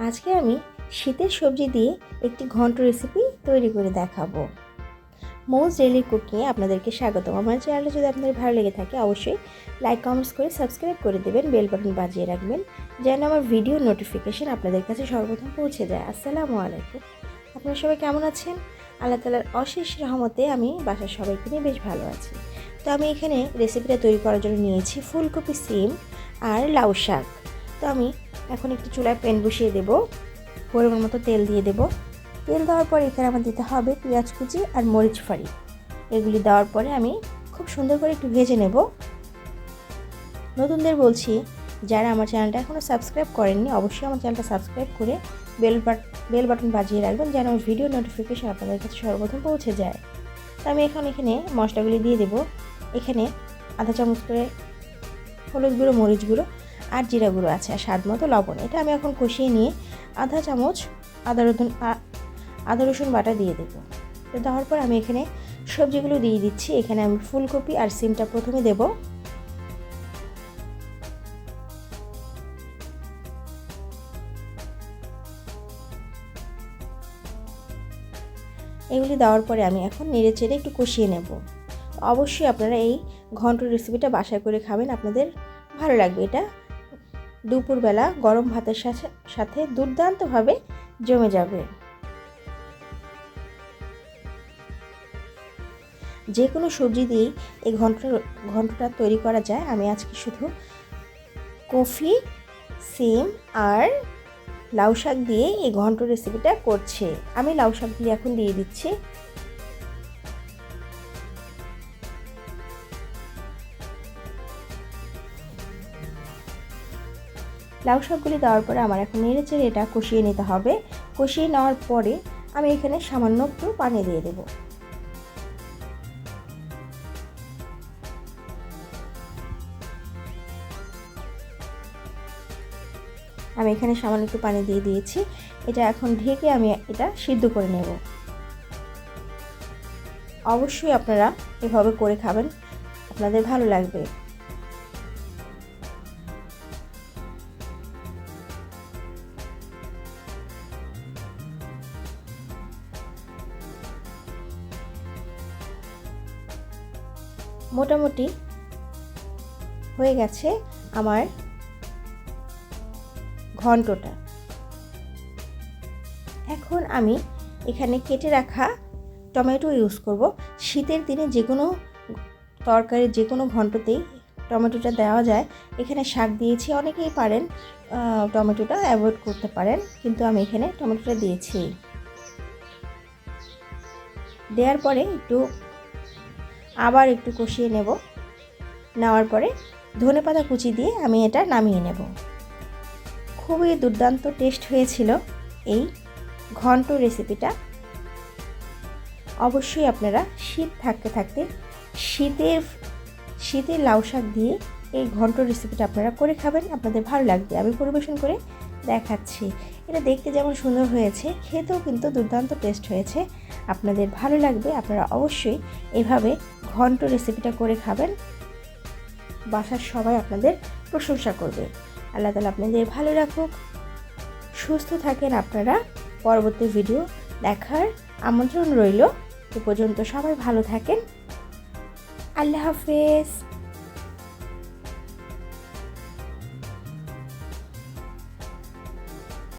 আজকে আমি শীতের সবজি দিয়ে একটি ঘন্ট রেসিপি তৈরি করে দেখাবো। মোজ ডেইলি কুকিংয়ে আপনাদেরকে স্বাগতম। আমার চ্যানেলটা যদি আপনাদের ভালো লেগে থাকে অবশ্যই লাইক কমেন্টস করে সাবস্ক্রাইব করে দেবেন, বেল বাটন বাজিয়ে রাখবেন যেন আমার ভিডিও নোটিফিকেশন আপনাদের কাছে সর্বপ্রথম পৌঁছে যায়। আসসালামু আলাইকুম। আপনারা সবাই কেমন আছেন? আল্লাহ তাআলার অশেষ রহমতে আমি বাসার সবাইকে নিয়ে বেশ ভালো আছি। তো আমি এখানে রেসিপিটা তৈরি করার জন্য নিয়েছি ফুলকপি, সিম আর লাউ শাক। তো আমি এখন একটু চুলায় প্যান বসিয়ে দেব, পরিমাণ মতো তেল দিয়ে দেব। তেল দেওয়ার পর এখানে আমার দিতে হবে পেঁয়াজ কুচি আর মরিচ ফাড়ি। এগুলি দেওয়ার পরে আমি খুব সুন্দর করে একটু ভেজে নেব। নতুনদের বলছি, যারা আমার চ্যানেলটা এখনও সাবস্ক্রাইব করেননি অবশ্যই আমার চ্যানেলটা সাবস্ক্রাইব করে বেল বাটন বাজিয়ে রাখবেন যেন আমার ভিডিও নোটিফিকেশন আপনাদের কাছে সর্বপ্রথম পৌঁছে যায়। তো আমি এখানে মশলাগুলি দিয়ে দেব। এখানে আধা চামচ করে হলুদ গুঁড়ো, মরিচ গুঁড়ো আর জিরা গুঁড়ো আছে, আর স্বাদ মতো লবণ। এটা আমি এখন কষিয়ে নিয়ে আধা চামচ আদা রসুন বাটা দিয়ে দেবো। তো দেওয়ার পর আমি এখানে সবজিগুলো দিয়ে দিচ্ছি। এখানে আমি ফুলকপি আর সিমটা প্রথমে দেব। এগুলি দেওয়ার পরে আমি এখন নেড়ে চেড়ে একটু কষিয়ে নেব। অবশ্যই আপনারা এই ঘন্ট রেসিপিটা বাসায় করে খাবেন, আপনাদের ভালো লাগবে। এটা দুপুরবেলা গরম ভাতের সাথে দুর্দান্তভাবে জমে যাবে। যে কোনো সবজি দিয়েই এই ঘন্টটা তৈরি করা যায়। আমি আজকে শুধু কফি, সিম আর লাউ শাক দিয়ে এই ঘন্ট রেসিপিটা করছি। আমি লাউ শাকগুলি এখন দিয়ে দিচ্ছি। লাউ শাকগুলি দেওয়ার পরে আমার এখন নেড়ে চেড়ে এটা কষিয়ে নিতে হবে। কষিয়ে নেওয়ার পরে আমি এখানে সামান্য একটু পানি দিয়ে দেব। আমি এখানে সামান্য একটু পানি দিয়ে দিয়েছি। এটা এখন ঢেকে আমি এটা সিদ্ধ করে নেব। অবশ্যই আপনারা এভাবে করে খাবেন, আপনাদের ভালো লাগবে। মোটামুটি হয়ে গেছে আমার ঘন্টটা। এখন আমি এখানে কেটে রাখা টমেটো ইউজ করব। শীতের দিনে যে কোনো তরকারি, যে কোনো ঘন্টতেই টমেটোটা দেওয়া যায়। এখানে শাক দিয়েছি, অনেকেই পারেন টমেটোটা অ্যাভয়েড করতে পারেন, কিন্তু আমি এখানে টমেটোটা দিয়েছি। দেওয়ার পরে আবার একটু কষিয়ে নেওয়ার পরে ধনেপাতা কুচি দিয়ে আমি এটা নামিয়ে নেব। খুবই দুর্দান্ত টেস্ট হয়েছিল এই ঘন্ট রেসিপিটা। অবশ্যই আপনারা শীত থাকতে শীতের লাউ শাক দিয়ে এই ঘন্ট রেসিপিটা আপনারা করে খাবেন, আপনাদের ভালো লাগবে। আমি পরিবেশন করে দেখাচ্ছি। এটা দেখতে যেমন সুন্দর হয়েছে, খেতেও কিন্তু দুর্দান্ত টেস্ট হয়েছে। আপনাদের ভালো লাগবে। আপনারা অবশ্যই এভাবে ঘন্ট রেসিপিটা করে খাবেন, বাসার সবাই আপনাদের প্রশংসা করবে। আল্লাহ তাআলা আপনাদের ভালো রাখুক, সুস্থ থাকেন। আপনারা পরবর্তী ভিডিও দেখার আমন্ত্রণ রইল। এ পর্যন্ত সবাই ভালো থাকেন। আল্লাহ হাফেজ।